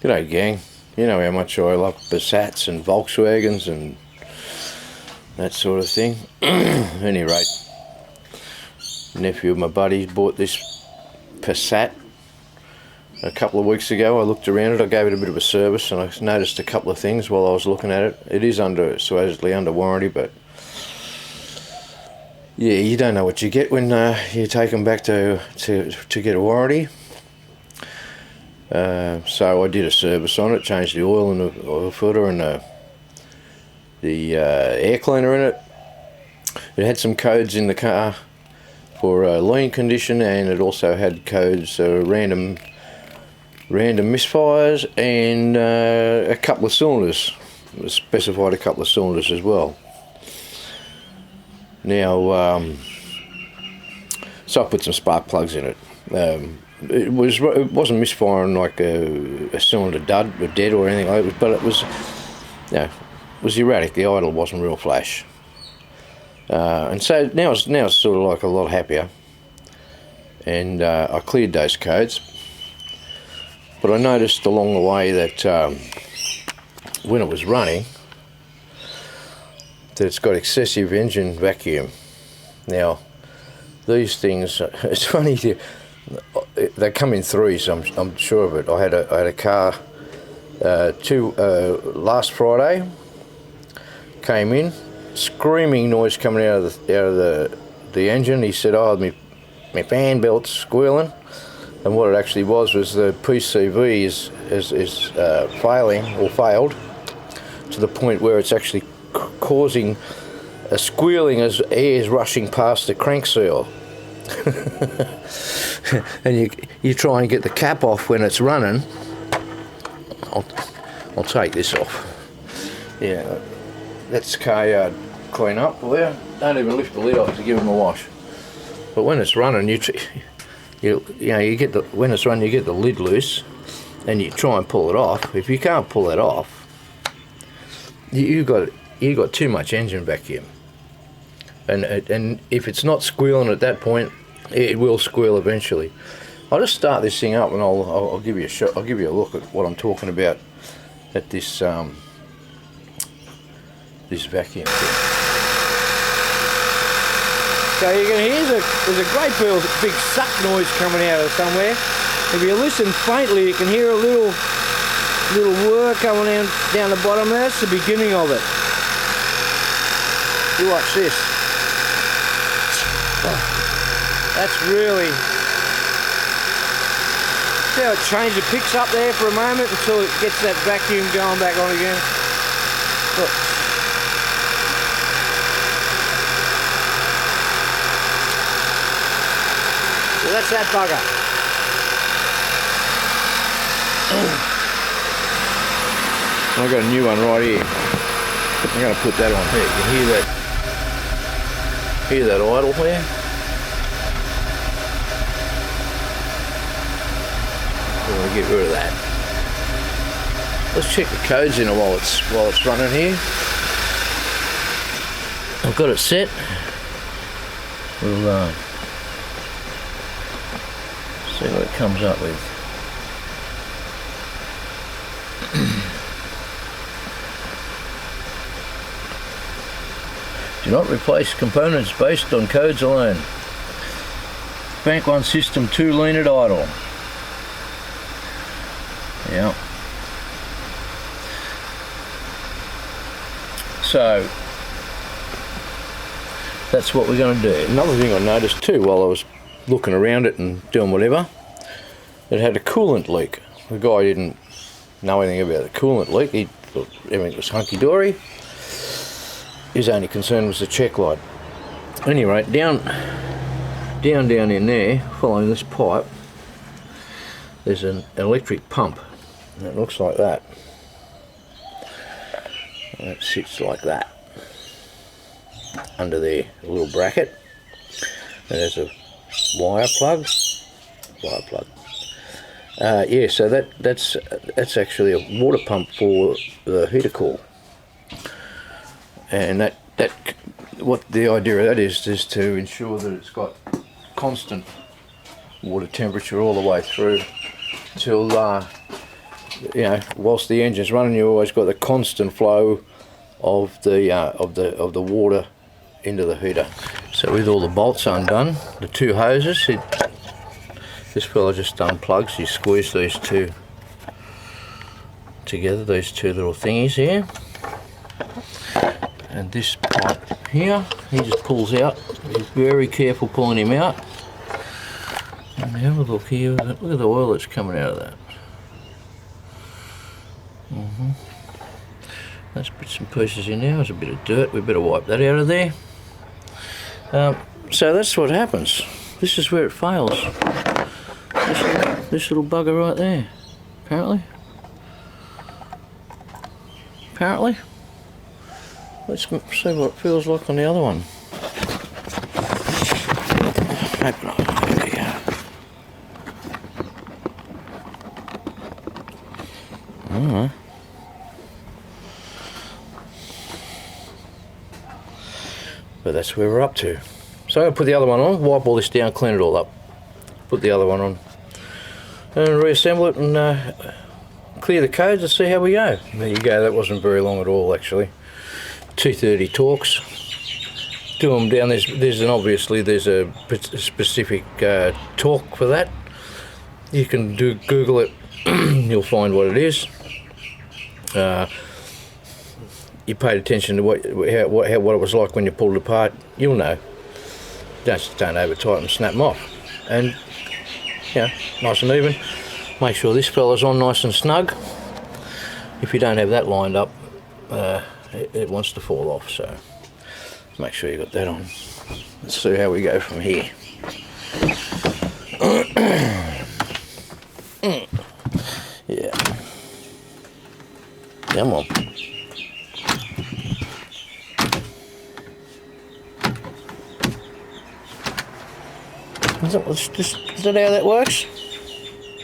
G'day gang, you know how much I love Passats and Volkswagens and that sort of thing. At any rate, nephew of my buddy bought this Passat a couple of weeks ago. I looked around it, I gave it a bit of a service, and I noticed a couple of things while I was looking at it. It is supposedly under warranty, but yeah, you don't know what you get when you take them back to get a warranty. So I did a service on it, changed the oil and the oil filter and the air cleaner in it. It had some codes in the car for lean condition, and it also had codes random misfires and a couple of cylinders. It specified a couple of cylinders as well. Now, so I put some spark plugs in it. It wasn't misfiring like a cylinder dead or anything like that, but it was, it was erratic. The idle wasn't real flash, and so now it's sort of like a lot happier. And I cleared those codes, but I noticed along the way that when it was running, that it's got excessive engine vacuum. Now, these things, it's funny. They come in threes, I'm sure of it. I had a car last Friday, came in, screaming noise coming out of the engine. He said, "Oh, my fan belt's squealing," and what it actually was the PCV is failing or failed to the point where it's actually causing a squealing as air is rushing past the crank seal. And you try and get the cap off when it's running. I'll take this off. Yeah, that's car yard clean up there. Don't even lift the lid off to give them a wash. But when it's running, you get when it's running, you get the lid loose, and you try and pull it off. If you can't pull it off, you got too much engine vacuum. And if it's not squealing at that point, it will squeal eventually. I'll just start this thing up and I'll give you a shot. I'll give you a look at what I'm talking about at this this vacuum thing. So you can hear there's a great big suck noise coming out of somewhere. If you listen faintly, you can hear a little whir coming down the bottom there. That's the beginning of it. You watch this. That's really, see how it changes, it picks up there for a moment until it gets that vacuum going back on again. Look. So that's that bugger. I've got a new one right here. I'm going to put that on here. You can hear that idle there? I'm going to get rid of that. Let's check the codes in while it's running here. I've got it set. We'll see what it comes up with. Do not replace components based on codes alone. Bank 1 system 2 lean at idle. Yeah. So that's what we're going to do. Another thing I noticed too while I was looking around it and doing whatever, it had a coolant leak. The guy didn't know anything about the coolant leak. He thought everything was hunky-dory. His only concern was the check light. Anyway, down in there, following this pipe, there's an electric pump. And it looks like that. And it sits like that under there, a little bracket. And there's a wire plug. Yeah, so that's actually a water pump for the heater coil. And that what the idea of that is to ensure that it's got constant water temperature all the way through till you know, whilst the engine's running, you've always got the constant flow of the water into the heater. So with all the bolts undone, the two hoses, this fella just unplugs. You squeeze these two together, these two little thingies here, and this pipe here, he just pulls out. He's very careful pulling him out. And have a look here. Look at the oil that's coming out of that. There's bits and pieces in there. There's a bit of dirt. We better wipe that out of there. So that's what happens. This is where it fails. This little bugger right there. Apparently. Let's see what it feels like on the other one. Open up. There we go. Alright. But that's where we're up to. So I'll put the other one on, wipe all this down, clean it all up. Put the other one on. And reassemble it and clear the codes and see how we go. There you go, that wasn't very long at all actually. 230 torques. Do them down, obviously there's a specific torque for that. You can Google it, you'll find what it is. You paid attention to what it was like when you pulled it apart, you'll know. Don't over tighten and snap them off. And yeah, nice and even. Make sure this fella's on nice and snug. If you don't have that lined up, it wants to fall off, so make sure you got that on. Let's see how we go from here. Yeah. Come on. Is that how that works?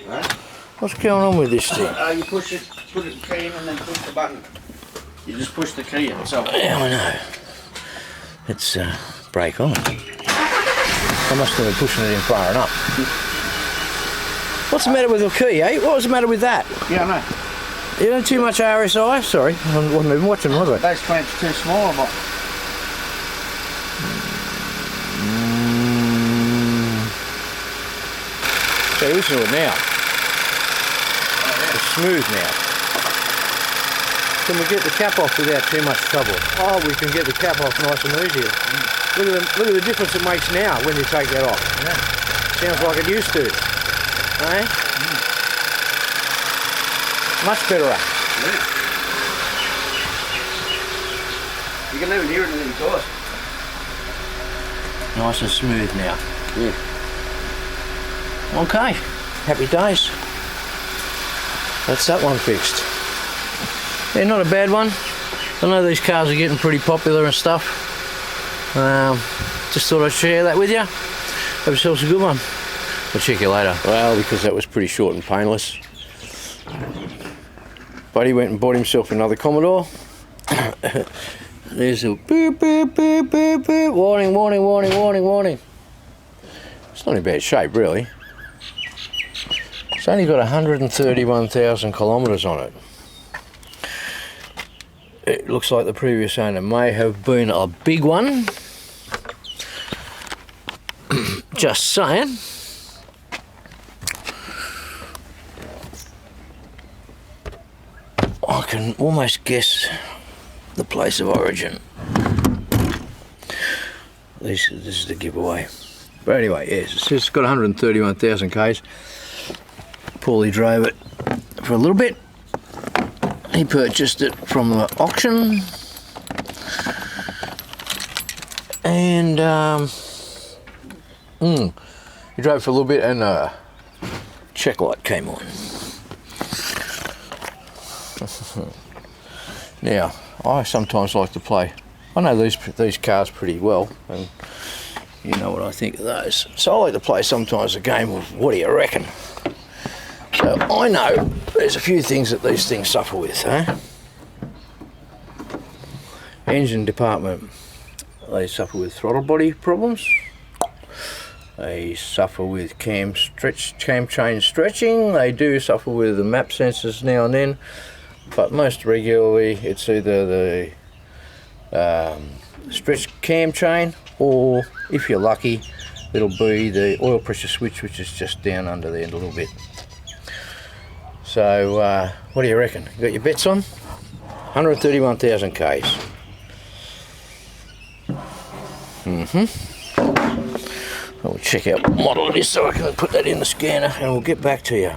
Right. What's going on with this thing? You push it, put it in the key and then push the button. You just push the key itself. Yeah, I know. It's break on. I must have been pushing it in far enough. What's the matter with the key, eh? What was the matter with that? Yeah, I know. You know, too much RSI? Sorry, I wasn't even watching, was I? Base clamp's too small, but... So listen to it now. It's smooth now. Can we get the cap off without too much trouble? Oh, we can get the cap off nice and easy. Look at the difference it makes now when you take that off. Yeah. Sounds like it used to. Eh? Much better. Yeah. You can never hear it in the exhaust. Nice and smooth now. Yeah. Okay, happy days. That's that one fixed. Yeah, not a bad one. I know these cars are getting pretty popular and stuff. Just thought I'd share that with you. Have yourselves a good one. I'll check you later. Well, because that was pretty short and painless. Buddy went and bought himself another Commodore. There's a beep, beep, beep, beep, beep. Warning, warning, warning, warning, warning. It's not in bad shape, really. It's only got 131,000 kilometres on it. It looks like the previous owner may have been a big one. Just saying. I can almost guess the place of origin. This is the giveaway. But anyway, yes, it's got 131,000 Ks. Paulie drove it for a little bit. He purchased it from the auction, and he drove for a little bit, and a check light came on. Now, I sometimes like to play. I know these cars pretty well, and you know what I think of those. So I like to play sometimes a game of what do you reckon? So I know there's a few things that these things suffer with, huh? Engine department, they suffer with throttle body problems. They suffer with cam chain stretching. They do suffer with the map sensors now and then, but most regularly it's either the stretch cam chain, or if you're lucky, it'll be the oil pressure switch, which is just down under there a little bit. So what do you reckon? You got your bets on? 131,000 Ks. I'll check out what model it is so I can put that in the scanner and we'll get back to you.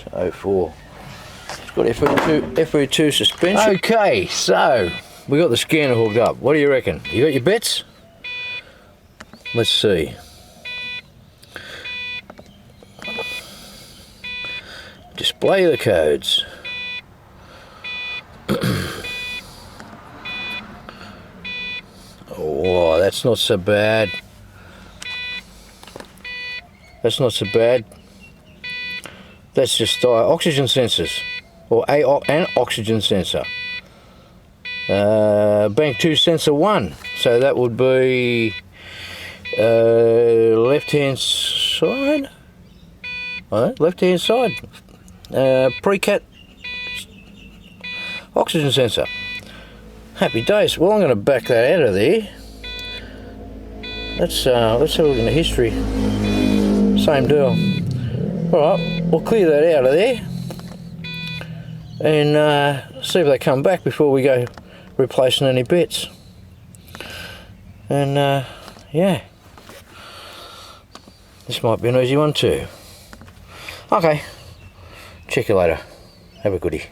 So 04. It's got FE2 suspension. Okay, so we got the scanner hooked up. What do you reckon? You got your bets? Let's see. Display the codes. Oh, that's not so bad. That's not so bad. That's just oxygen sensors, or an oxygen sensor. Bank 2 sensor 1, so that would be left hand side. Left hand side. Pre-cat oxygen sensor. Happy days. Well, I'm going to back that out of there. Let's have a look in the history. Same deal. Alright, we'll clear that out of there and see if they come back before we go replacing any bits. And yeah, this might be an easy one too. Okay, check you later. Have a goodie.